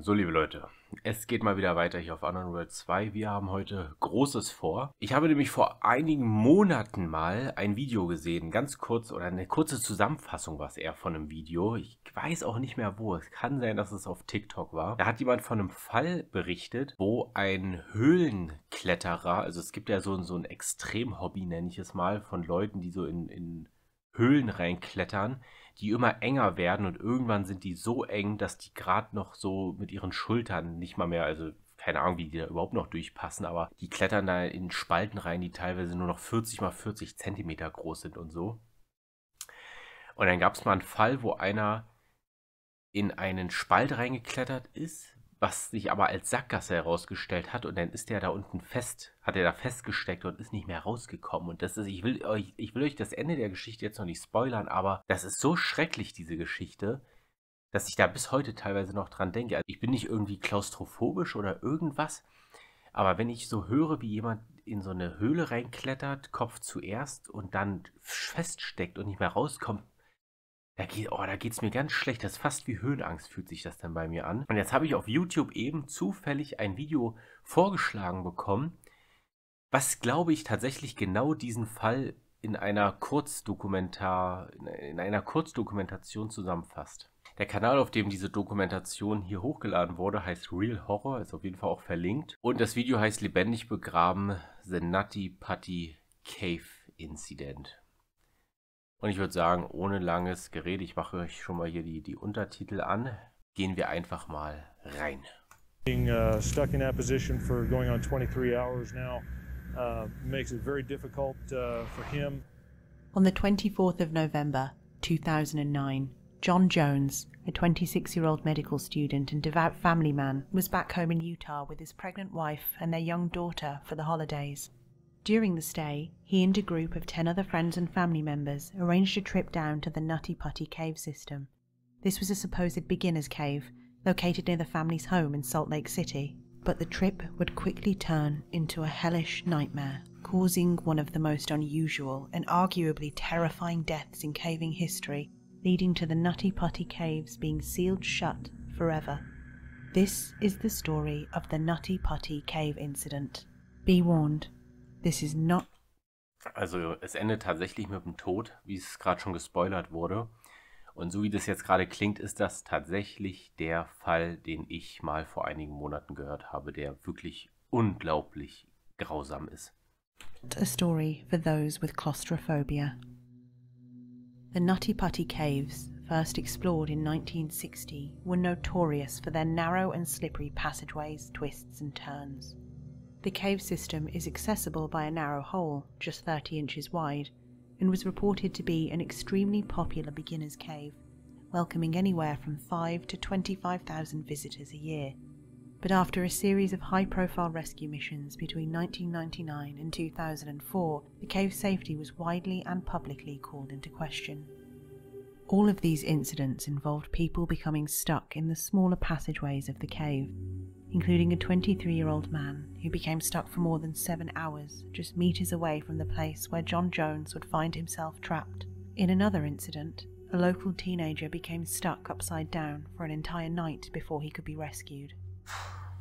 So, liebe Leute, es geht mal wieder weiter hier auf Underworld 2. Wir haben heute Großes vor. Ich habe nämlich vor einigen Monaten mal ein Video gesehen, ganz kurz, oder eine kurze Zusammenfassung war es eher von einem Video. Ich weiß auch nicht mehr wo. Es kann sein, dass es auf TikTok war. Da hat jemand von einem Fall berichtet, wo ein Höhlenkletterer, also es gibt ja so ein Extremhobby, nenne ich es mal, von Leuten, die so in Höhlen reinklettern, die immer enger werden und irgendwann sind die so eng, dass die gerade noch so mit ihren Schultern nicht mal mehr, also keine Ahnung, wie die da überhaupt noch durchpassen, aber die klettern da in Spalten rein, die teilweise nur noch 40 mal 40 Zentimeter groß sind und so. Und dann gab es mal einen Fall, wo einer in einen Spalt reingeklettert ist, was sich aber als Sackgasse herausgestellt hat, und dann ist der da unten hat er da festgesteckt und ist nicht mehr rausgekommen. Und das ist, ich will euch das Ende der Geschichte jetzt noch nicht spoilern, aber das ist so schrecklich, diese Geschichte, dass ich da bis heute teilweise noch dran denke. Also ich bin nicht irgendwie klaustrophobisch oder irgendwas, aber wenn ich so höre, wie jemand in so eine Höhle reinklettert, Kopf zuerst und dann feststeckt und nicht mehr rauskommt, da geht es mir ganz schlecht. Das ist fast wie Höhenangst, fühlt sich das dann bei mir an. Und jetzt habe ich auf YouTube eben zufällig ein Video vorgeschlagen bekommen, was, glaube ich, tatsächlich genau diesen Fall in einer Kurzdokumentation zusammenfasst. Der Kanal, auf dem diese Dokumentation hier hochgeladen wurde, heißt Real Horror, ist auf jeden Fall auch verlinkt. Und das Video heißt Lebendig begraben, The Nutty Putty Cave Incident. Und ich würde sagen, ohne langes Gerede, ich mache euch schon mal hier die Untertitel an, gehen wir einfach mal rein. Being stuck in that position for going on 23 hours now makes it very difficult for him. On the 24th of November 2009, John Jones, a 26-year-old medical student and devout family man, was back home in Utah with his pregnant wife and their young daughter for the holidays. During the stay, he and a group of 10 other friends and family members arranged a trip down to the Nutty Putty cave system. This was a supposed beginner's cave, located near the family's home in Salt Lake City. But the trip would quickly turn into a hellish nightmare, causing one of the most unusual and arguably terrifying deaths in caving history, leading to the Nutty Putty caves being sealed shut forever. This is the story of the Nutty Putty cave incident. Be warned. This is not. Also es endet tatsächlich mit dem Tod, wie es gerade schon gespoilert wurde. Und so wie das jetzt gerade klingt, ist das tatsächlich der Fall, den ich mal vor einigen Monaten gehört habe, der wirklich unglaublich grausam ist. A story for those with claustrophobia. The Nutty Putty caves, first explored in 1960, were notorious for their narrow and slippery passageways, twists and turns. The cave system is accessible by a narrow hole, just 30 inches wide, and was reported to be an extremely popular beginner's cave, welcoming anywhere from 5,000 to 25,000 visitors a year. But after a series of high-profile rescue missions between 1999 and 2004, the cave's safety was widely and publicly called into question. All of these incidents involved people becoming stuck in the smaller passageways of the cave, including a 23-year-old man who became stuck for more than 7 hours, just meters away from the place where John Jones would find himself trapped. In another incident, a local teenager became stuck upside down for an entire night before he could be rescued.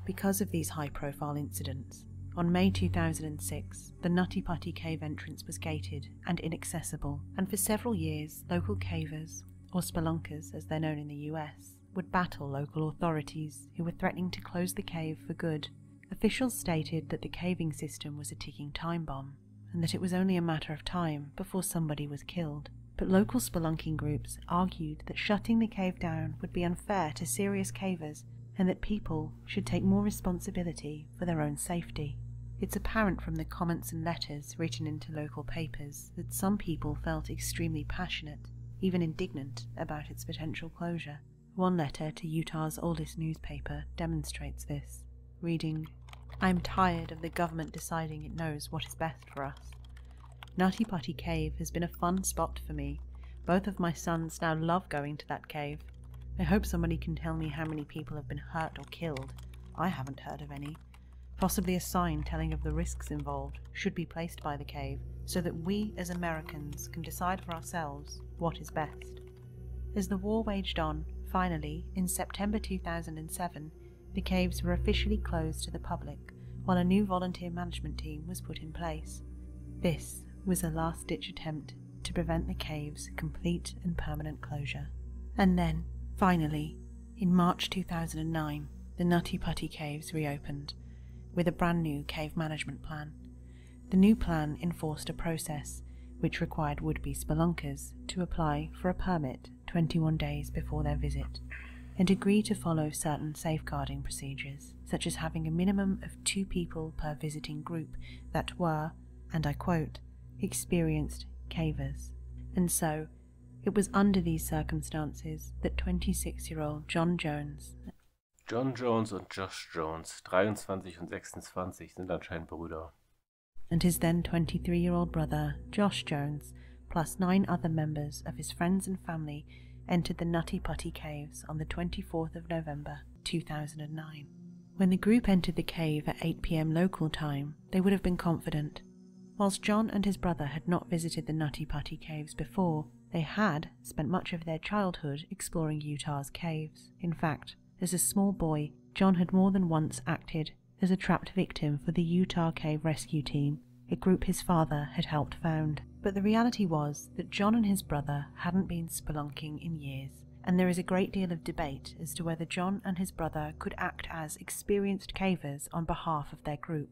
Because of these high-profile incidents, on May 2006, the Nutty Putty cave entrance was gated and inaccessible, and for several years, local cavers, or spelunkers as they're known in the US, would battle local authorities who were threatening to close the cave for good. Officials stated that the caving system was a ticking time bomb, and that it was only a matter of time before somebody was killed. But local spelunking groups argued that shutting the cave down would be unfair to serious cavers, and that people should take more responsibility for their own safety. It's apparent from the comments and letters written into local papers that some people felt extremely passionate, even indignant, about its potential closure. One letter to Utah's oldest newspaper demonstrates this, reading, "I'm tired of the government deciding it knows what is best for us. Nutty Putty Cave has been a fun spot for me. Both of my sons now love going to that cave. I hope somebody can tell me how many people have been hurt or killed. I haven't heard of any. Possibly a sign telling of the risks involved should be placed by the cave so that we as Americans can decide for ourselves what is best." As the war waged on, finally, in September 2007, the caves were officially closed to the public, while a new volunteer management team was put in place. This was a last-ditch attempt to prevent the cave's complete and permanent closure. And then, finally, in March 2009, the Nutty Putty Caves reopened, with a brand new cave management plan. The new plan enforced a process which required would-be spelunkers to apply for a permit 21 days before their visit, and agree to follow certain safeguarding procedures, such as having a minimum of 2 people per visiting group that were, and I quote, experienced cavers. And so, it was under these circumstances that 26-year-old John Jones und Josh Jones, 23 und 26, sind anscheinend Brüder. And his then 23-year-old brother, Josh Jones, plus 9 other members of his friends and family entered the Nutty Putty Caves on the 24th of November 2009. When the group entered the cave at 8 p.m. local time, they would have been confident. Whilst John and his brother had not visited the Nutty Putty Caves before, they had spent much of their childhood exploring Utah's caves. In fact, as a small boy, John had more than once acted as a trapped victim for the Utah Cave Rescue Team, a group his father had helped found. But the reality was that John and his brother hadn't been spelunking in years, and there is a great deal of debate as to whether John and his brother could act as experienced cavers on behalf of their group.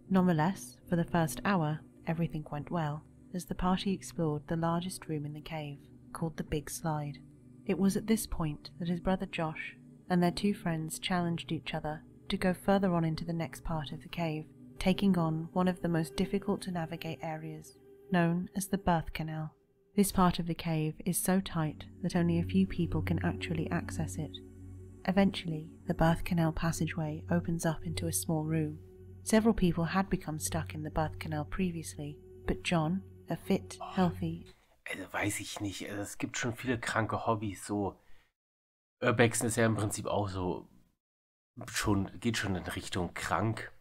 Nonetheless, for the first hour, everything went well, as the party explored the largest room in the cave, called the Big Slide. It was at this point that his brother Josh and their 2 friends challenged each other to go further on into the next part of the cave, taking on one of the most difficult to navigate areas, known as the birth canal. This part of the cave is so tight that only a few people can actually access it. Eventually, the birth canal passageway opens up into a small room. Several people had become stuck in the birth canal previously, but John, a fit, healthy... Also weiß ich nicht, also es gibt schon viele kranke Hobbys, so Urbexen ist ja im Prinzip auch so, geht schon in Richtung krank,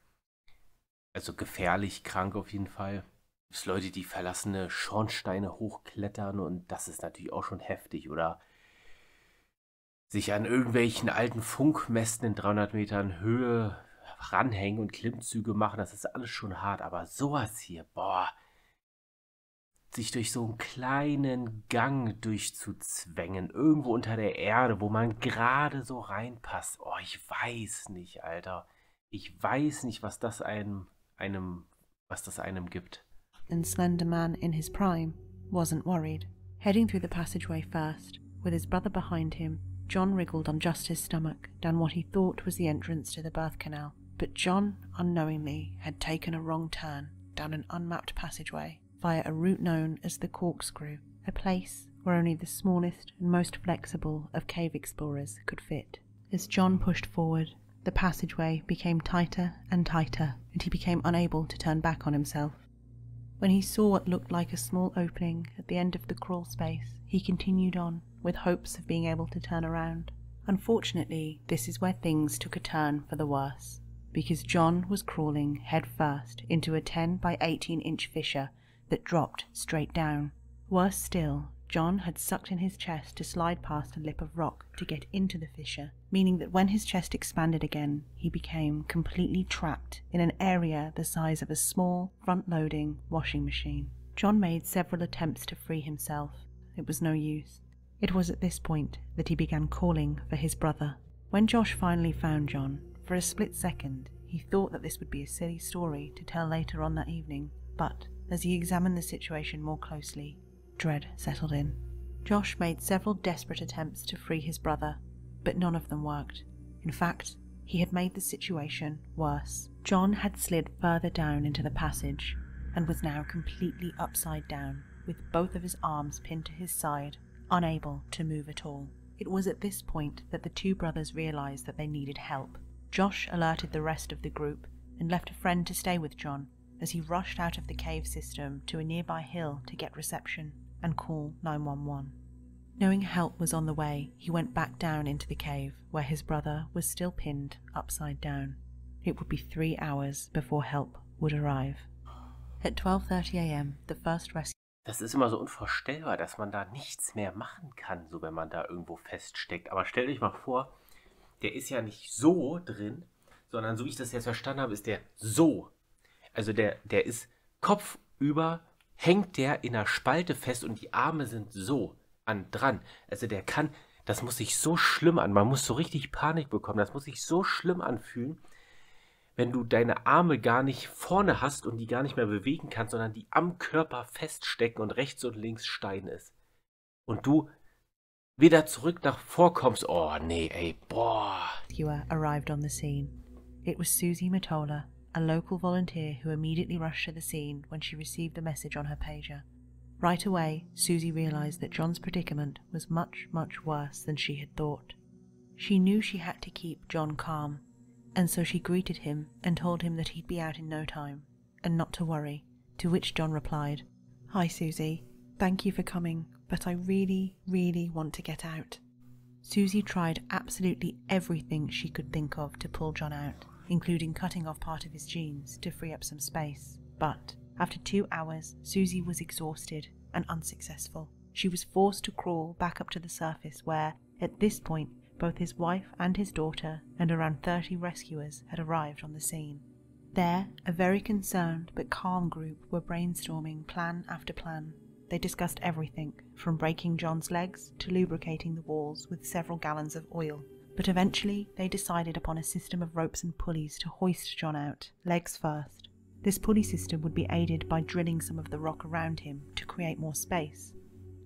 also gefährlich krank auf jeden Fall. Es gibt Leute, die verlassene Schornsteine hochklettern und das ist natürlich auch schon heftig, oder sich an irgendwelchen alten Funkmästen in 300 Metern Höhe ranhängen und Klimmzüge machen, das ist alles schon hart, aber sowas hier, boah, sich durch so einen kleinen Gang durchzuzwängen, irgendwo unter der Erde, wo man gerade so reinpasst. Oh, ich weiß nicht, Alter. Ich weiß nicht, was das einem gibt. And Slender Man in his prime wasn't worried. Heading through the passageway first, with his brother behind him, John wriggled on just his stomach down what he thought was the entrance to the birth canal. But John, unknowingly, had taken a wrong turn down an unmapped passageway via a route known as the Corkscrew, a place where only the smallest and most flexible of cave explorers could fit. As John pushed forward, the passageway became tighter and tighter, and he became unable to turn back on himself. When he saw what looked like a small opening at the end of the crawl space, he continued on, with hopes of being able to turn around. Unfortunately, this is where things took a turn for the worse, because John was crawling head first into a 10 by 18-inch fissure that dropped straight down. Worse still, John had sucked in his chest to slide past a lip of rock to get into the fissure, meaning that when his chest expanded again, he became completely trapped in an area the size of a small, front-loading washing machine. John made several attempts to free himself. It was no use. It was at this point that he began calling for his brother. When Josh finally found John, for a split second, he thought that this would be a silly story to tell later on that evening, but as he examined the situation more closely, dread settled in. Josh made several desperate attempts to free his brother, but none of them worked. In fact, he had made the situation worse. John had slid further down into the passage and was now completely upside down, with both of his arms pinned to his side, unable to move at all. It was at this point that the 2 brothers realized that they needed help. Josh alerted the rest of the group and left a friend to stay with John, as he rushed out of the cave system to a nearby hill to get reception and call 911. Knowing help was on the way, he went back down into the cave, where his brother was still pinned upside down. It would be 3 hours before help would arrive. At 12:30 a.m., the first rescue... Das ist immer so unvorstellbar, dass man da nichts mehr machen kann, so wenn man da irgendwo feststeckt. Aber stellt euch mal vor, der ist ja nicht so drin, sondern so wie ich das jetzt verstanden habe, ist der so. Also der ist kopfüber, hängt der in der Spalte fest und die Arme sind so dran. Also der kann, das muss sich so schlimm an, man muss so richtig Panik bekommen, das muss sich so schlimm anfühlen, wenn du deine Arme gar nicht vorne hast und die gar nicht mehr bewegen kannst, sondern die am Körper feststecken und rechts und links Stein ist. Und du wieder zurück nach vorkommst. Oh nee, ey, boah. Rescuer arrived on the scene. It was Susie Matola, a local volunteer who immediately rushed to the scene when she received the message on her pager. Right away, Susie realized that John's predicament was much, much worse than she had thought. She knew she had to keep John calm, and so she greeted him and told him that he'd be out in no time, and not to worry, to which John replied, "Hi Susie, thank you for coming, but I really, really want to get out." Susie tried absolutely everything she could think of to pull John out, including cutting off part of his jeans to free up some space, but after 2 hours, Susie was exhausted and unsuccessful. She was forced to crawl back up to the surface where, at this point, both his wife and his daughter and around 30 rescuers had arrived on the scene. There, a very concerned but calm group were brainstorming plan after plan. They discussed everything, from breaking John's legs to lubricating the walls with several gallons of oil. But eventually, they decided upon a system of ropes and pulleys to hoist John out, legs first. This pulley system would be aided by drilling some of the rock around him to create more space.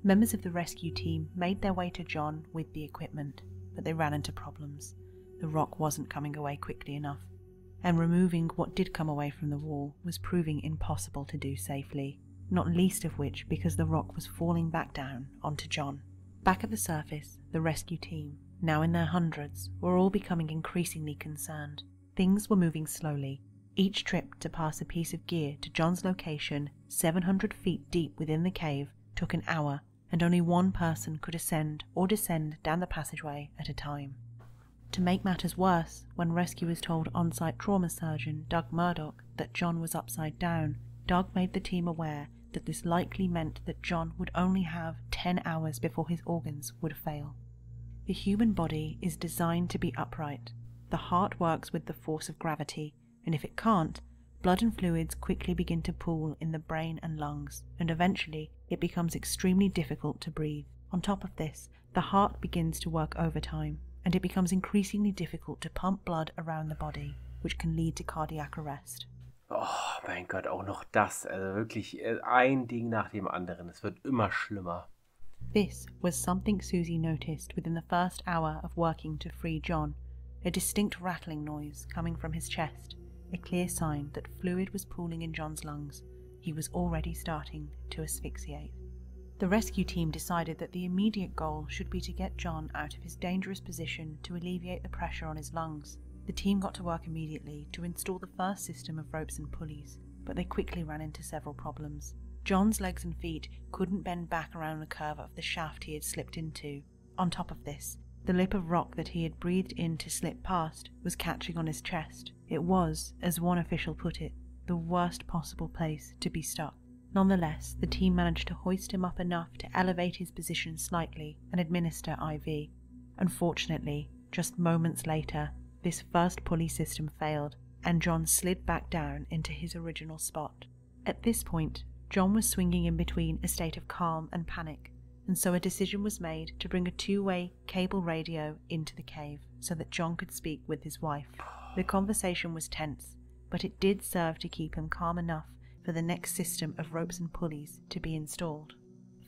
Members of the rescue team made their way to John with the equipment, but they ran into problems. The rock wasn't coming away quickly enough, and removing what did come away from the wall was proving impossible to do safely, not least of which because the rock was falling back down onto John. Back at the surface, the rescue team, now in their hundreds, were all becoming increasingly concerned. Things were moving slowly. Each trip to pass a piece of gear to John's location, 700 feet deep within the cave, took an hour, and only one person could ascend or descend down the passageway at a time. To make matters worse, when rescuers told on-site trauma surgeon Doug Murdoch that John was upside down, Doug made the team aware that this likely meant that John would only have 10 hours before his organs would fail. The human body is designed to be upright. The heart works with the force of gravity, and if it can't, blood and fluids quickly begin to pool in the brain and lungs, and eventually it becomes extremely difficult to breathe. On top of this, the heart begins to work overtime, and it becomes increasingly difficult to pump blood around the body, which can lead to cardiac arrest. Oh mein Gott, auch noch das. Also wirklich ein Ding nach dem anderen. Es wird immer schlimmer. This was something Susie noticed within the first hour of working to free John, a distinct rattling noise coming from his chest, a clear sign that fluid was pooling in John's lungs. He was already starting to asphyxiate. The rescue team decided that the immediate goal should be to get John out of his dangerous position to alleviate the pressure on his lungs. The team got to work immediately to install the first system of ropes and pulleys, but they quickly ran into several problems. John's legs and feet couldn't bend back around the curve of the shaft he had slipped into. On top of this, the lip of rock that he had breathed in to slip past was catching on his chest. It was, as one official put it, the worst possible place to be stuck. Nonetheless, the team managed to hoist him up enough to elevate his position slightly and administer IV. Unfortunately, just moments later, this first pulley system failed, and John slid back down into his original spot. At this point, John was swinging in between a state of calm and panic, and so a decision was made to bring a two-way cable radio into the cave so that John could speak with his wife. The conversation was tense, but it did serve to keep him calm enough for the next system of ropes and pulleys to be installed.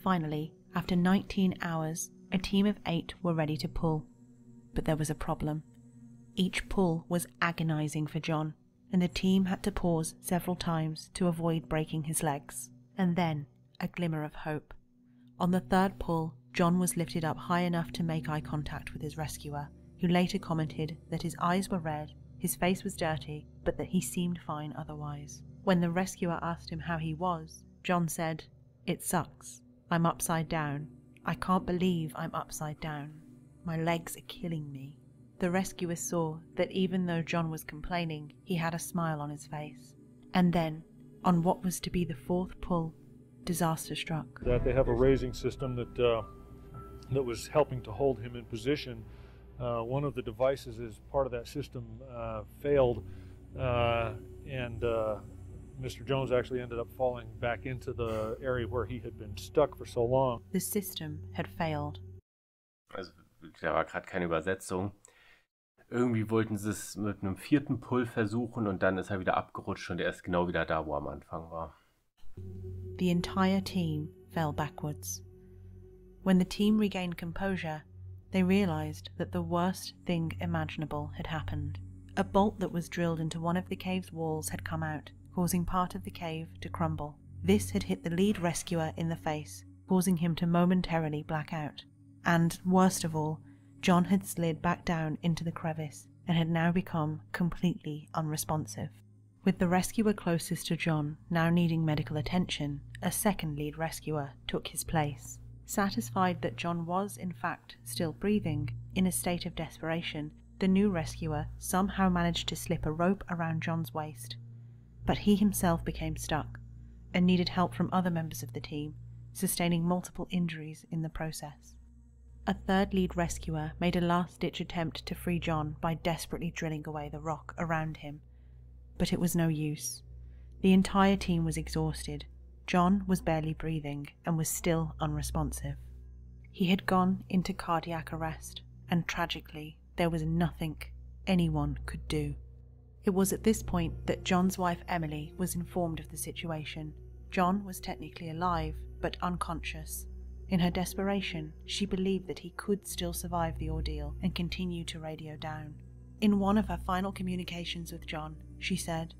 Finally, after 19 hours, a team of 8 were ready to pull. But there was a problem. Each pull was agonizing for John, and the team had to pause several times to avoid breaking his legs. And then, a glimmer of hope. On the third pull, John was lifted up high enough to make eye contact with his rescuer, who later commented that his eyes were red, his face was dirty, but that he seemed fine otherwise. When the rescuer asked him how he was, John said, "It sucks. I'm upside down. I can't believe I'm upside down. My legs are killing me." The rescuer saw that even though John was complaining, he had a smile on his face. And then, on what was to be the fourth pull, disaster struck. That they have a raising system that was helping to hold him in position One of the devices as part of that system failed, and Mr. Jones actually ended up falling back into the area where he had been stuck for so long. The system had failed. Also, da war gerade keine Übersetzung. Irgendwie wollten sie es mit einem 4. Pull versuchen und dann ist er wieder abgerutscht und er ist genau wieder da, wo er am Anfang war. The entire team fell backwards. When the team regained composure, they realized that the worst thing imaginable had happened. A bolt that was drilled into one of the cave's walls had come out, causing part of the cave to crumble. This had hit the lead rescuer in the face, causing him to momentarily black out. And, worst of all, John had slid back down into the crevice and had now become completely unresponsive. With the rescuer closest to John now needing medical attention, a second lead rescuer took his place. Satisfied that John was, in fact, still breathing, in a state of desperation, the new rescuer somehow managed to slip a rope around John's waist. But he himself became stuck and needed help from other members of the team, sustaining multiple injuries in the process. A third lead rescuer made a last-ditch attempt to free John by desperately drilling away the rock around him. But it was no use. The entire team was exhausted. John was barely breathing and was still unresponsive. He had gone into cardiac arrest, and tragically, there was nothing anyone could do. It was at this point that John's wife Emily was informed of the situation. John was technically alive, but unconscious. In her desperation, she believed that he could still survive the ordeal and continue to radio down. In one of her final communications with John, she said,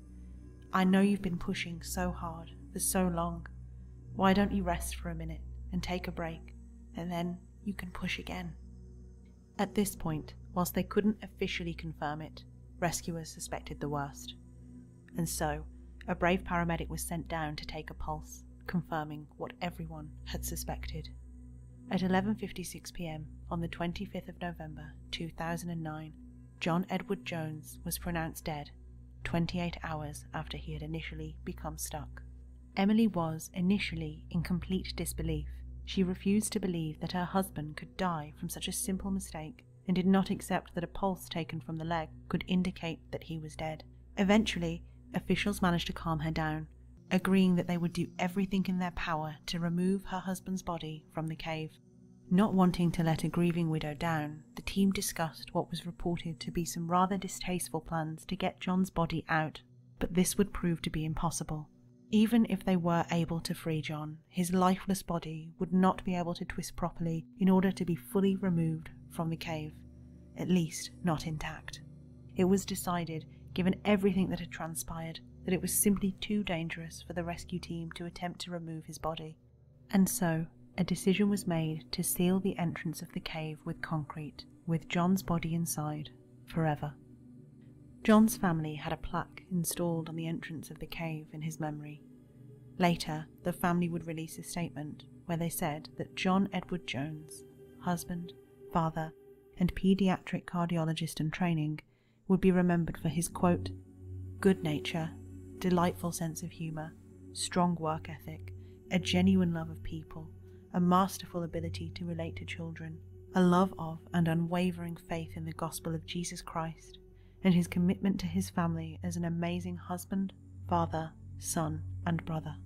"I know you've been pushing so hard for so long. Why don't you rest for a minute and take a break, and then you can push again?" At this point, whilst they couldn't officially confirm it, rescuers suspected the worst. And so, a brave paramedic was sent down to take a pulse, confirming what everyone had suspected. At 11:56 p.m. on the 25th of November 2009, John Edward Jones was pronounced dead, 28 hours after he had initially become stuck. Emily was initially in complete disbelief. She refused to believe that her husband could die from such a simple mistake and did not accept that a pulse taken from the leg could indicate that he was dead. Eventually, officials managed to calm her down, agreeing that they would do everything in their power to remove her husband's body from the cave. Not wanting to let a grieving widow down, the team discussed what was reported to be some rather distasteful plans to get John's body out, but this would prove to be impossible. Even if they were able to free John, his lifeless body would not be able to twist properly in order to be fully removed from the cave, at least not intact. It was decided, given everything that had transpired, that it was simply too dangerous for the rescue team to attempt to remove his body. And so, a decision was made to seal the entrance of the cave with concrete, with John's body inside, forever. John's family had a plaque installed on the entrance of the cave in his memory. Later, the family would release a statement where they said that John Edward Jones, husband, father, and pediatric cardiologist in training, would be remembered for his, quote, "good nature, delightful sense of humour, strong work ethic, a genuine love of people, a masterful ability to relate to children, a love of and unwavering faith in the gospel of Jesus Christ, and his commitment to his family as an amazing husband, father, son, and brother."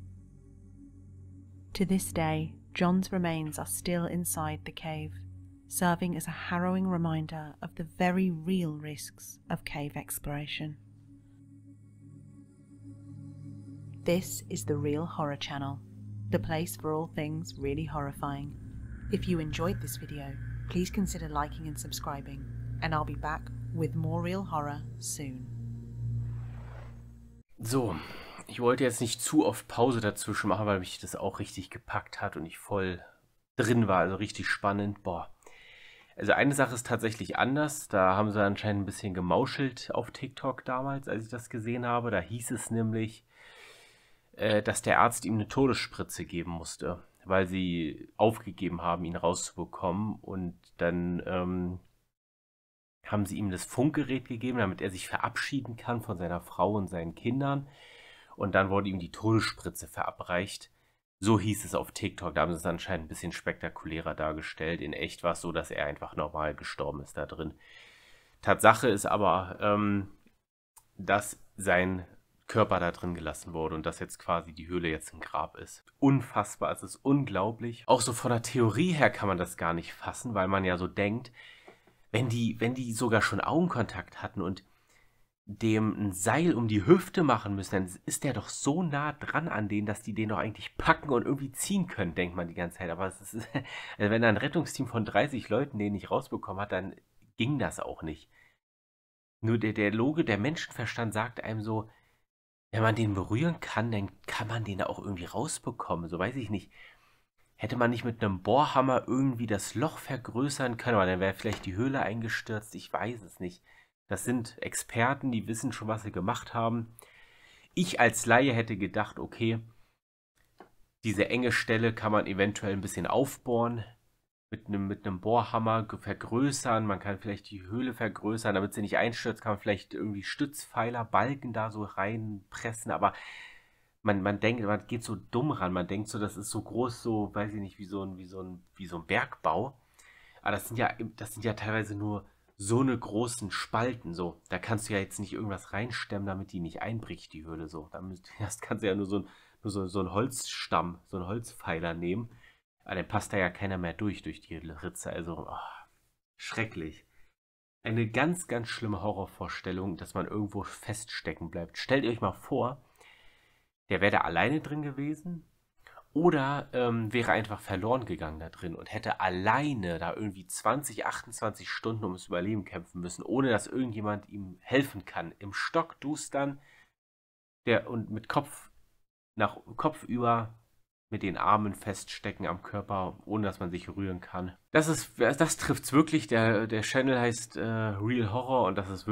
To this day, John's remains are still inside the cave, serving as a harrowing reminder of the very real risks of cave exploration. This is the Real Horror Channel, the place for all things really horrifying. If you enjoyed this video, please consider liking and subscribing, and I'll be back with more real horror soon. So, ich wollte jetzt nicht zu oft Pause dazwischen machen, weil mich das auch richtig gepackt hat und ich voll drin war, also richtig spannend. Boah. Also eine Sache ist tatsächlich anders, da haben sie anscheinend ein bisschen gemauschelt auf TikTok damals, als ich das gesehen habe. Da hieß es nämlich, dass der Arzt ihm eine Todesspritze geben musste, weil sie aufgegeben haben, ihn rauszubekommen. Und dann haben sie ihm das Funkgerät gegeben, damit er sich verabschieden kann von seiner Frau und seinen Kindern. Und dann wurde ihm die Todesspritze verabreicht. So hieß es auf TikTok, da haben sie es anscheinend ein bisschen spektakulärer dargestellt. In echt war es so, dass er einfach normal gestorben ist da drin. Tatsache ist aber, dass sein Körper da drin gelassen wurde und dass jetzt quasi die Höhle jetzt ein Grab ist. Unfassbar, es ist unglaublich. Auch so von der Theorie her kann man das gar nicht fassen, weil man ja so denkt, wenn die sogar schon Augenkontakt hatten und dem ein Seil um die Hüfte machen müssen, dann ist der doch so nah dran an denen, dass die den doch eigentlich packen und irgendwie ziehen können, denkt man die ganze Zeit. Aber es ist, also wenn ein Rettungsteam von 30 Leuten den nicht rausbekommen hat, dann ging das auch nicht. Nur der Menschenverstand sagt einem so, wenn man den berühren kann, dann kann man den da auch irgendwie rausbekommen. So weiß ich nicht. Hätte man nicht mit einem Bohrhammer irgendwie das Loch vergrößern können, aber dann wäre vielleicht die Höhle eingestürzt. Ich weiß es nicht. Das sind Experten, die wissen schon, was sie gemacht haben. Ich als Laie hätte gedacht, okay, diese enge Stelle kann man eventuell ein bisschen aufbohren. Mit einem Bohrhammer vergrößern, man kann vielleicht die Höhle vergrößern, damit sie nicht einstürzt, kann man vielleicht irgendwie Stützpfeiler, Balken da so reinpressen, aber man denkt, man geht so dumm ran, man denkt so, das ist so groß, so, weiß ich nicht, wie so ein Bergbau, aber das sind ja teilweise nur so eine großen Spalten, so, da kannst du ja jetzt nicht irgendwas reinstemmen, damit die nicht einbricht, die Höhle, so, das kannst du ja nur so ein Holzstamm, so einen Holzpfeiler nehmen. Aber dann passt da ja keiner mehr durch die Ritze. Also, schrecklich. Eine ganz, ganz schlimme Horrorvorstellung, dass man irgendwo feststecken bleibt. Stellt euch mal vor, der wäre da alleine drin gewesen oder wäre einfach verloren gegangen da drin und hätte alleine da irgendwie 20, 28 Stunden ums Überleben kämpfen müssen, ohne dass irgendjemand ihm helfen kann. Im Stockdustern und mit Kopf über mit den Armen feststecken am Körper, ohne dass man sich rühren kann. Das trifft's wirklich. Der Channel heißt Real Horror und das ist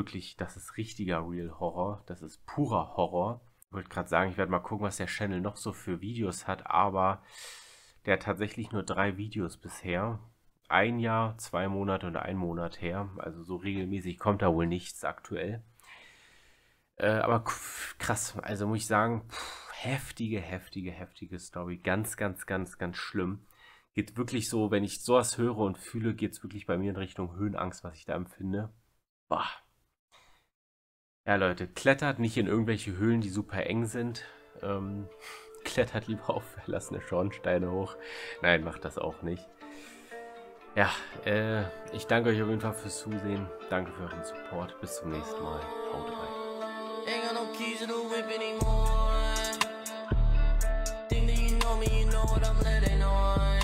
richtiger Real Horror. Das ist purer Horror. Ich wollte gerade sagen, ich werde mal gucken, was der Channel noch so für Videos hat, aber der hat tatsächlich nur 3 Videos bisher. 1 Jahr, 2 Monate und 1 Monat her. Also so regelmäßig kommt da wohl nichts aktuell. Aber krass, also muss ich sagen, heftige Story. Ganz, ganz, ganz, ganz schlimm. Geht wirklich so, wenn ich sowas höre und fühle, geht es wirklich bei mir in Richtung Höhenangst, was ich da empfinde. Boah. Ja, Leute, klettert nicht in irgendwelche Höhlen, die super eng sind. Klettert lieber auf verlassene Schornsteine hoch. Nein, macht das auch nicht. Ja, ich danke euch auf jeden Fall fürs Zusehen. Danke für euren Support. Bis zum nächsten Mal. Haut rein. Ain't got no keys to the whip anymore. Think that you know me, you know what I'm letting on.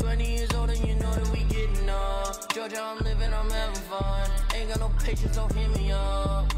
20 years old and you know that we getting up. Georgia, I'm living, I'm having fun. Ain't got no patience, don't hit me up.